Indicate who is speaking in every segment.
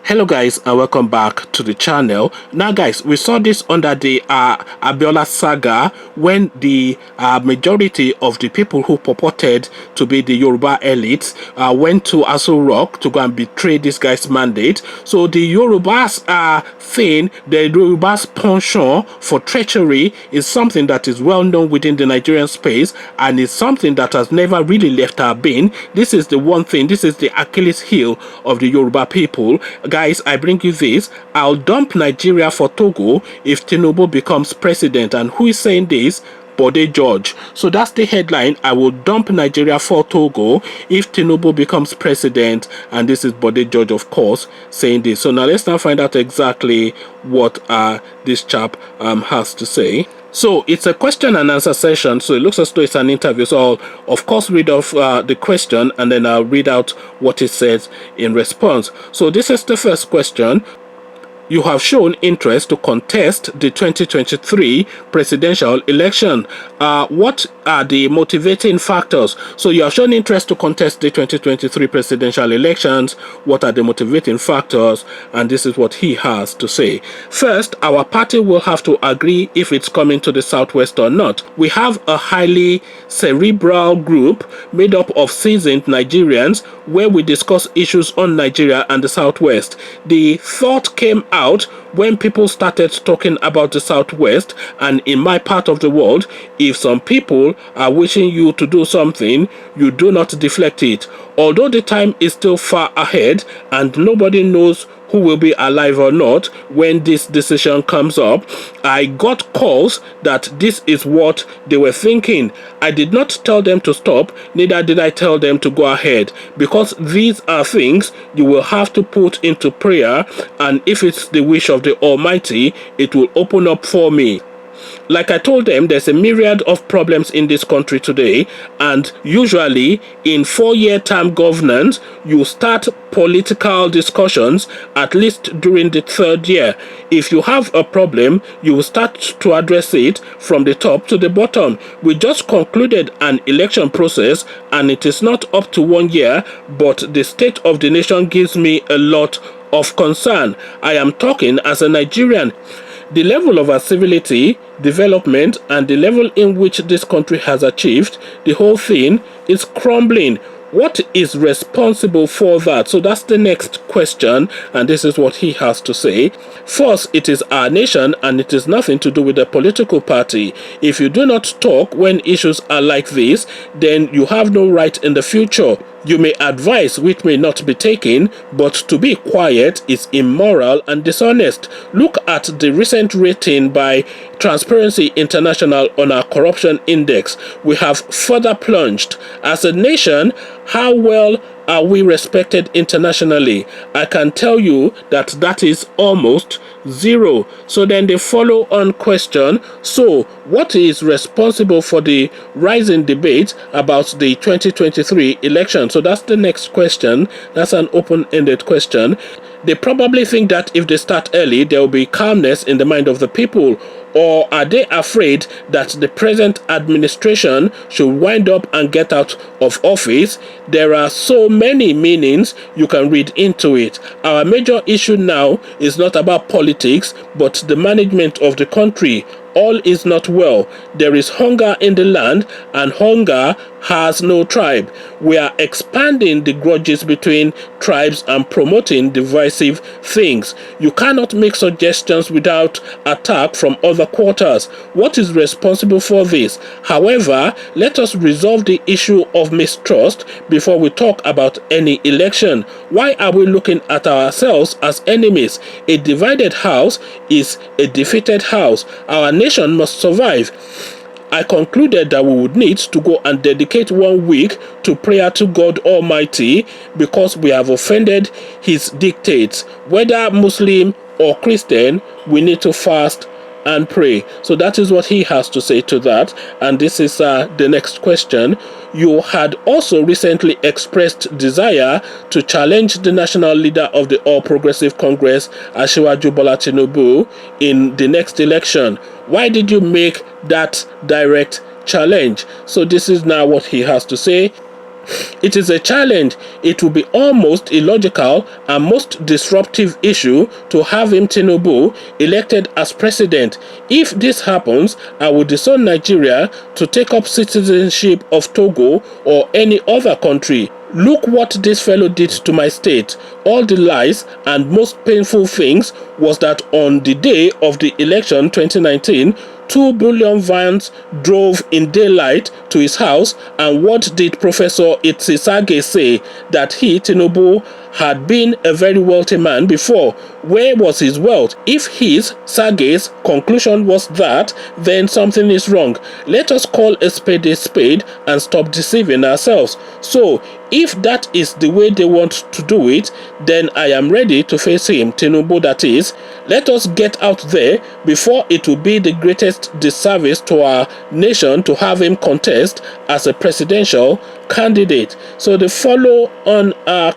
Speaker 1: Hello guys, and welcome back to the channel. Now guys, we saw this under the Bola saga when the majority of the people who purported to be the Yoruba elites went to Aso Rock to go and betray this guy's mandate. So the Yoruba's the Yoruba's penchant for treachery is something that is well known within the Nigerian space, and is something that has never really left our being. This is the one thing, this is the Achilles heel of the Yoruba people. Guys, I bring you this. I'll dump Nigeria for Togo if Tinubu becomes president. And who is saying this? Bode George. So that's the headline. I will dump Nigeria for Togo if Tinubu becomes president. And this is Bode George, of course, saying this. So now let's now find out exactly what this chap has to say. So it's a question and answer session, so it looks as though it's an interview. So I'll of course read off the question, and then I'll read out what it says in response. So this is the first question. You have shown interest to contest the 2023 presidential election. What are the motivating factors? So you have shown interest to contest the 2023 presidential elections. What are the motivating factors? And this is what he has to say. First, our party will have to agree if it's coming to the Southwest or not. We have a highly cerebral group made up of seasoned Nigerians where we discuss issues on Nigeria and the Southwest. The thought came out when people started talking about the Southwest, and in my part of the world, if some people are wishing you to do something, you do not deflect it. Although the time is still far ahead and nobody knows who will be alive or not when this decision comes up, I got calls that this is what they were thinking. I did not tell them to stop, neither did I tell them to go ahead, because these are things you will have to put into prayer, and if it's the wish of the Almighty, it will open up for me. Like I told them, there's a myriad of problems in this country today, and usually in 4-year term governance, you start political discussions at least during the 3rd year. If you have a problem, you will start to address it from the top to the bottom. We just concluded an election process, and it is not up to 1 year, but the state of the nation gives me a lot of concern. I am talking as a Nigerian. The level of our civility, development, and the level in which this country has achieved, the whole thing is crumbling. What is responsible for that? So that's the next question, and this is what he has to say. First, it is our nation, and it is nothing to do with the political party. If you do not talk when issues are like this, then you have no right in the future. You may advise which may not be taken, but to be quiet is immoral and dishonest. Look at the recent rating by Transparency International on our corruption index. We have further plunged. As a nation, how well are we respected internationally? I can tell you that that is almost zero. So then the follow-on question, so what is responsible for the rising debate about the 2023 election? So that's the next question. That's an open-ended question. They probably think that if they start early, there will be calmness in the mind of the people. Or are they afraid that the present administration should wind up and get out of office? There are so many meanings you can read into it. Our major issue now is not about politics, but the management of the country. All is not well. There is hunger in the land, and hunger has no tribe. We are expanding the grudges between tribes and promoting divisive things. You cannot make suggestions without attack from other quarters. What is responsible for this? However, let us resolve the issue of mistrust before we talk about any election. Why are we looking at ourselves as enemies? A divided house is a defeated house. Our nation must survive. I concluded that we would need to go and dedicate 1 week to prayer to God Almighty because we have offended his dictates. Whether Muslim or Christian, we need to fast and pray. So that is what he has to say to that. And this is the next question. You had also recently expressed desire to challenge the national leader of the All Progressive Congress, Bola Tinubu, in the next election. Why did you make that direct challenge? So this is now what he has to say. It is a challenge. It will be almost illogical and most disruptive issue to have him, Tinubu, elected as president. If this happens, I will disown Nigeria to take up citizenship of Togo or any other country. Look what this fellow did to my state. All the lies and most painful things was that on the day of the election 2019, 2 billion vans drove in daylight to his house, and what did Professor Itzisage say? That he, Tinubu, had been a very wealthy man before. Where was his wealth? If his, Sage's, conclusion was that, then something is wrong. Let us call a spade and stop deceiving ourselves. So, if that is the way they want to do it, then I am ready to face him, Tinubu that is. Let us get out there before it will be the greatest disservice to our nation to have him contest as a presidential candidate. So the follow-on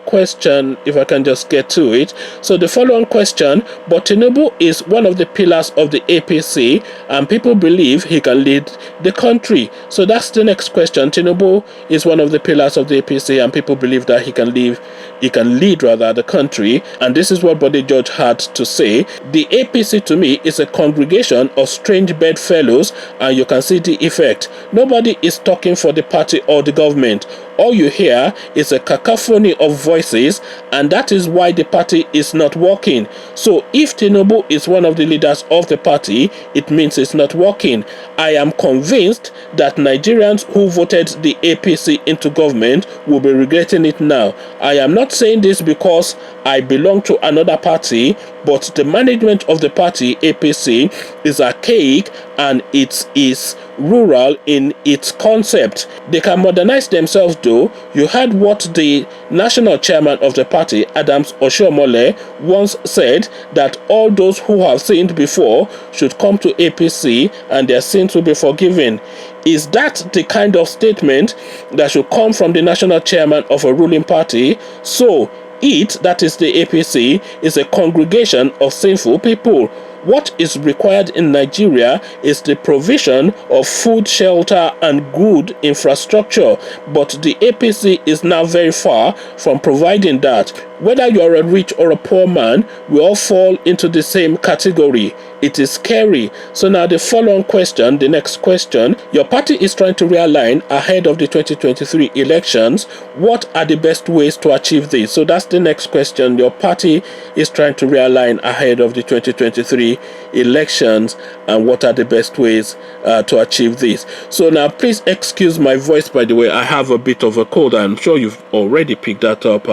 Speaker 1: question, if I can just get to it. So the follow-on question, but Tinubu is one of the pillars of the APC and people believe he can lead the country. So that's the next question. Tinubu is one of the pillars of the APC and people believe that he can lead the country. And this is what Bode George had to say. The APC to me is a congregation of strange bedfellows, and you can see the effect. Nobody is talking for the party or the government. All you hear is a cacophony of voices, and that is why the party is not working. So if Tinubu is one of the leaders of the party, it means it's not working. I am convinced that Nigerians who voted the APC into government will be regretting it now. I am not saying this because I belong to another party, but the management of the party, APC, is archaic and it is rural in its concept. They can modernize themselves though. You heard what the national chairman of the party, Adams Oshiomhole, once said, that all those who have sinned before should come to APC and their sins will be forgiven. Is that the kind of statement that should come from the national chairman of a ruling party? So, that is the APC, is a congregation of sinful people. What is required in Nigeria is the provision of food, shelter, and good infrastructure. But the APC is now very far from providing that. Whether you are a rich or a poor man, we all fall into the same category. It is scary. So now the following question, the next question, your party is trying to realign ahead of the 2023 elections. What are the best ways to achieve this? So that's the next question. Your party is trying to realign ahead of the 2023 elections, and what are the best ways to achieve this? So now please excuse my voice, by the way. I have a bit of a cold. I'm sure you've already picked that up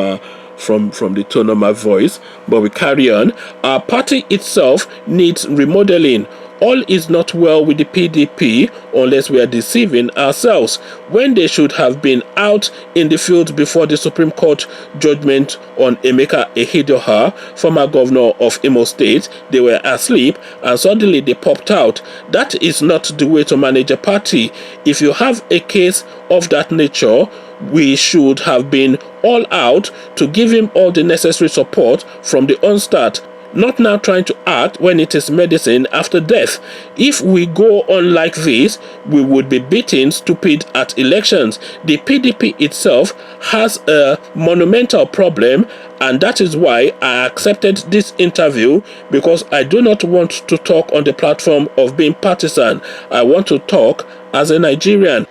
Speaker 1: from the tone of my voice, but we carry on. Our party itself needs remodeling. All is not well with the PDP unless we are deceiving ourselves. When they should have been out in the field before the Supreme Court judgment on Emeka Ehidoha, former governor of Imo State, they were asleep and suddenly they popped out. That is not the way to manage a party. If you have a case of that nature, we should have been all out to give him all the necessary support from the onstart. Not now trying to act when it is medicine after death. If we go on like this, we would be beaten stupid at elections. The PDP itself has a monumental problem, and that is why I accepted this interview, because I do not want to talk on the platform of being partisan. I want to talk as a Nigerian.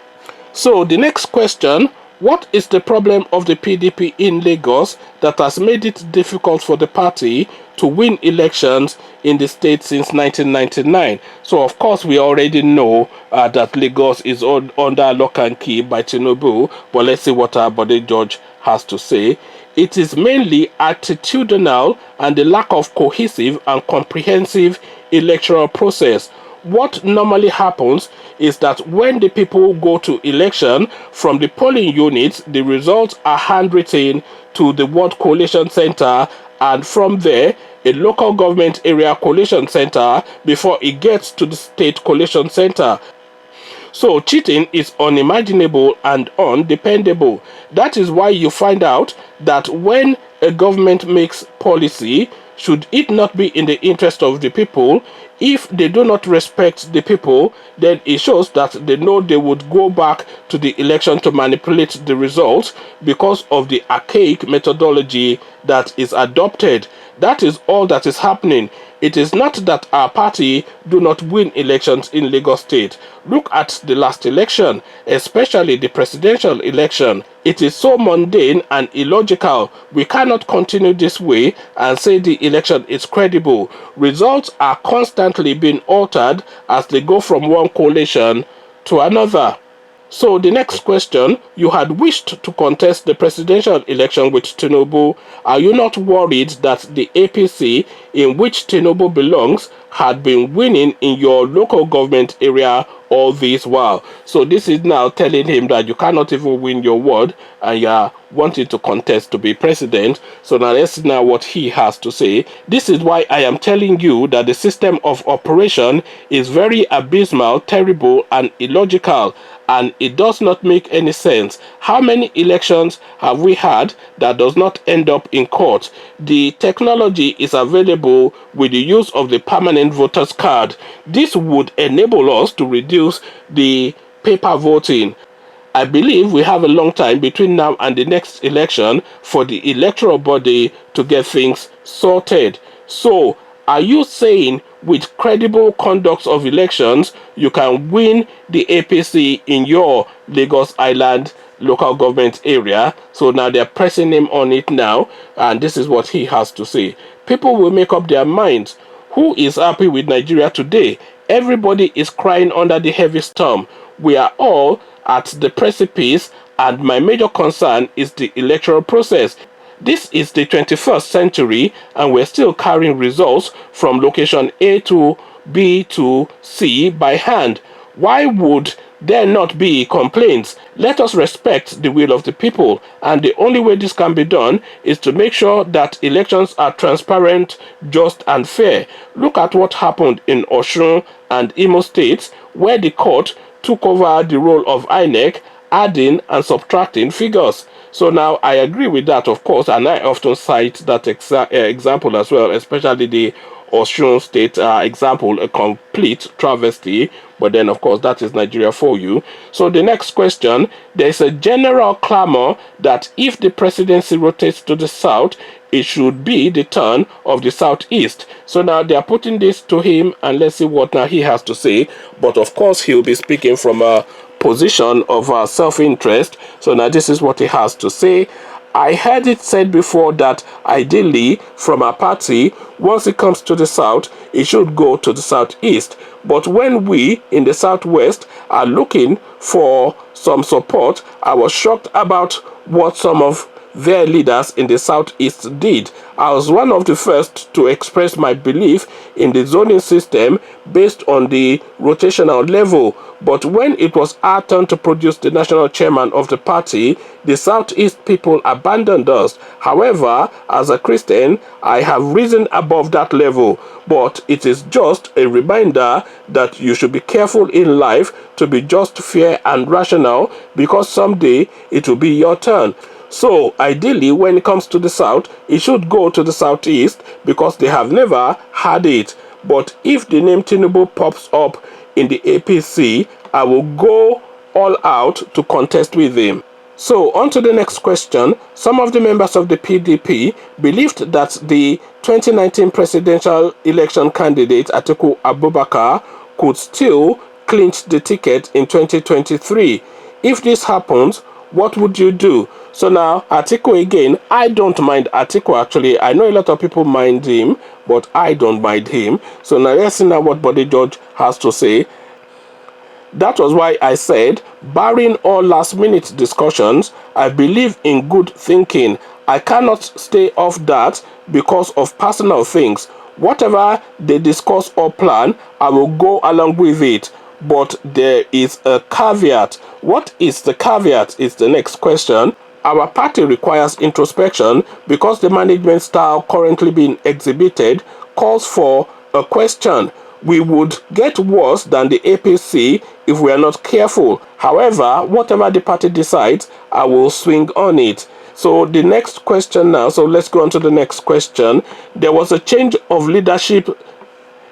Speaker 1: So the next question, what is the problem of the PDP in Lagos that has made it difficult for the party to win elections in the state since 1999? So of course we already know that Lagos is under lock and key by Tinubu, but let's see what our Bode George has to say. It is mainly attitudinal and the lack of cohesive and comprehensive electoral process. What normally happens is that when the people go to election, from the polling units, the results are handwritten to the Ward Collation Center, and from there, a local government area collation center before it gets to the state collation center. So cheating is unimaginable and undependable. That is why you find out that when a government makes policy, should it not be in the interest of the people? If they do not respect the people, then it shows that they know they would go back to the election to manipulate the results because of the archaic methodology that is adopted. That is all that is happening. It is not that our party do not win elections in Lagos State. Look at the last election, especially the presidential election. It is so mundane and illogical. We cannot continue this way and say the election is credible. Results are constantly being altered as they go from one coalition to another. So the next question, you had wished to contest the presidential election with Tinubu. Are you not worried that the APC in which Tinubu belongs had been winning in your local government area all this while? So this is now telling him that you cannot even win your ward and you are wanting to contest to be president. So now let's see now what he has to say. This is why I am telling you that the system of operation is very abysmal, terrible and illogical, and it does not make any sense. How many elections have we had that does not end up in court? The technology is available with the use of the permanent voters card. This would enable us to reduce the paper voting. I believe we have a long time between now and the next election for the electoral body to get things sorted. So, are you saying with credible conduct of elections, you can win the APC in your Lagos Island local government area? So now they're pressing him on it now, and this is what he has to say. People will make up their minds. Who is happy with Nigeria today? Everybody is crying under the heavy storm. We are all at the precipice, and my major concern is the electoral process. This is the 21st century and we're still carrying results from location A to B to C by hand. Why would there not be complaints? Let us respect the will of the people, and the only way this can be done is to make sure that elections are transparent, just and fair. Look at what happened in Osun and Imo states, where the court took over the role of INEC, adding and subtracting figures. So now I agree with that, of course, and I often cite that example as well, especially the Osun State example, a complete travesty. But then, of course, that is Nigeria for you. So the next question, there's a general clamor that if the presidency rotates to the south, it should be the turn of the southeast. So now they are putting this to him, and let's see what now he has to say. But of course, he'll be speaking from a position of self-interest. So now this is what he has to say. I heard it said before that ideally from our party, once it comes to the south, it should go to the southeast. But when we in the southwest are looking for some support, I was shocked about what some of their leaders in the southeast did. I was one of the first to express my belief in the zoning system based on the rotational level. But when it was our turn to produce the national chairman of the party, the southeast people abandoned us. However, as a Christian, I have risen above that level. But it is just a reminder that you should be careful in life to be just, fair and rational, because someday it will be your turn. So, ideally, when it comes to the south, it should go to the southeast because they have never had it. But if the name Tinubu pops up in the APC, I will go all out to contest with him. So, on to the next question. Some of the members of the PDP believed that the 2019 presidential election candidate Atiku Abubakar could still clinch the ticket in 2023. If this happens, what would you do? So now, Atiku again, I don't mind Atiku actually. I know a lot of people mind him, but I don't mind him. So now let's see now what Bode George has to say. That was why I said, barring all last-minute discussions, I believe in good thinking. I cannot stay off that because of personal things. Whatever they discuss or plan, I will go along with it. But there is a caveat. What is the caveat is the next question. Our party requires introspection because the management style currently being exhibited calls for a question. We would get worse than the APC if we are not careful. However, whatever the party decides, I will swing on it. So the next question now, so let's go on to the next question. There was a change of leadership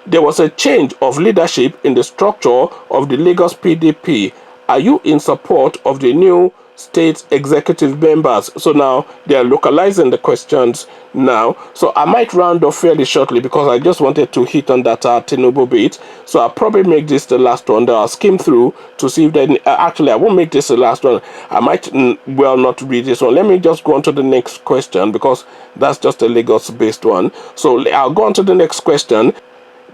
Speaker 1: in the structure of the Lagos PDP. Are you in support of the new state executive members? So now they are localizing the questions now. So I might round off fairly shortly because I just wanted to hit on that Tinubu bit. So I'll probably make this the last one that I'll skim through to see if then actually I won't make this the last one. I might well not read this one. Let me just go on to the next question because that's just a Lagos based one. So I'll go on to the next question.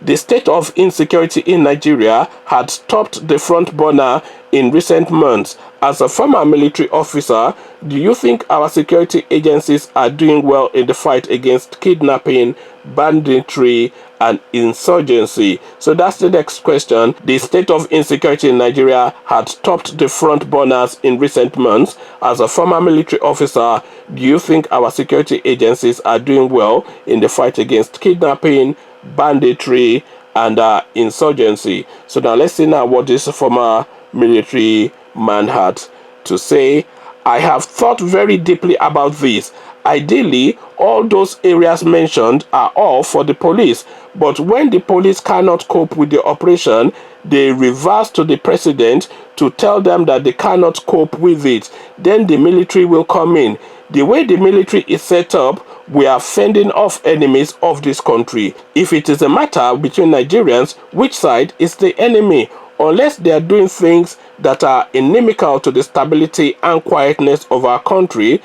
Speaker 1: The state of insecurity in Nigeria had topped the front burner in recent months. As a former military officer, do you think our security agencies are doing well in the fight against kidnapping, banditry, and insurgency? So that's the next question. The state of insecurity in Nigeria had topped the front burners in recent months. As a former military officer, do you think our security agencies are doing well in the fight against kidnapping, banditry, and insurgency? So now let's see now what this former military man had to say. I have thought very deeply about this. Ideally, all those areas mentioned are all for the police, but when the police cannot cope with the operation, they reverse to the president to tell them that they cannot cope with it. Then the military will come in. The way the military is set up, we are fending off enemies of this country. If it is a matter between Nigerians, which side is the enemy? Unless they are doing things that are inimical to the stability and quietness of our country,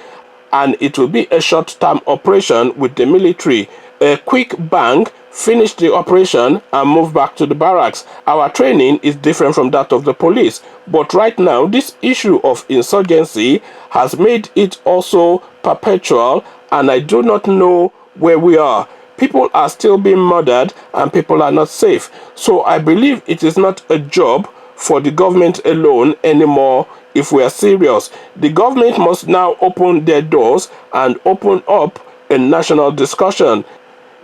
Speaker 1: and it will be a short-term operation with the military. A quick bang, finish the operation and move back to the barracks. Our training is different from that of the police. But right now, this issue of insurgency has made it also perpetual, and I do not know where we are. People are still being murdered and people are not safe. So I believe it is not a job for the government alone anymore. If we are serious, the government must now open their doors and open up a national discussion.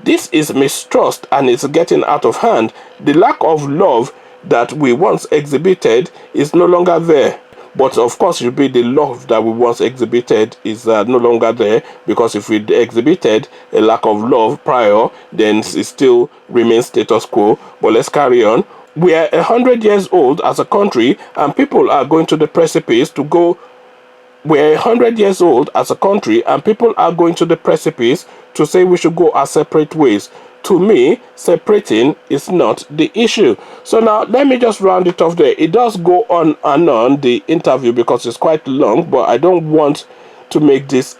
Speaker 1: This is mistrust and it's getting out of hand. The lack of love that we once exhibited is no longer there. But of course, it will be the love that we once exhibited is no longer there, because if we exhibited a lack of love prior, then it still remains status quo. But let's carry on. We are 100 years old as a country, and people are going to the precipice to go. We're 100 years old as a country, and people are going to the precipice to say we should go our separate ways. To me, separating is not the issue. So now let me just round it off there. It does go on and on, the interview, because it's quite long, but I don't want to make this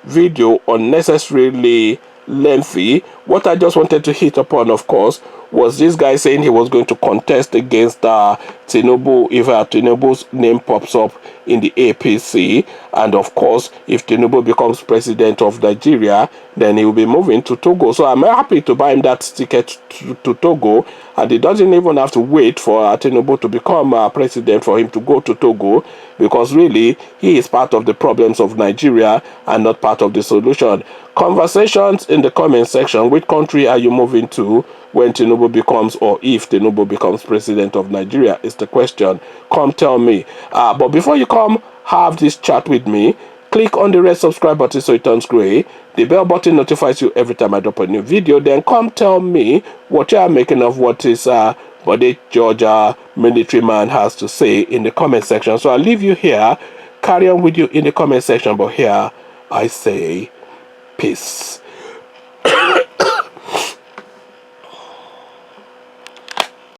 Speaker 1: video unnecessarily lengthy. What I just wanted to hit upon, of course, was this guy saying he was going to contest against Tinubu if Tinubu's name pops up in the APC. And of course, if Tinubu becomes president of Nigeria, then he will be moving to Togo. So I'm happy to buy him that ticket to Togo, and he doesn't even have to wait for Tinubu to become president for him to go to Togo, because really he is part of the problems of Nigeria and not part of the solution. Conversations in the comment section. Which country are you moving to when Tinubu becomes, or if Tinubu becomes president of Nigeria, is the question. Come tell me. But before you come have this chat with me, click on the red subscribe button so it turns gray. The bell button notifies you every time I drop a new video. Then come tell me what you are making of what is Bode Georgia military man has to say in the comment section. So I'll leave you here. Carry on with you in the comment section. But here I say peace.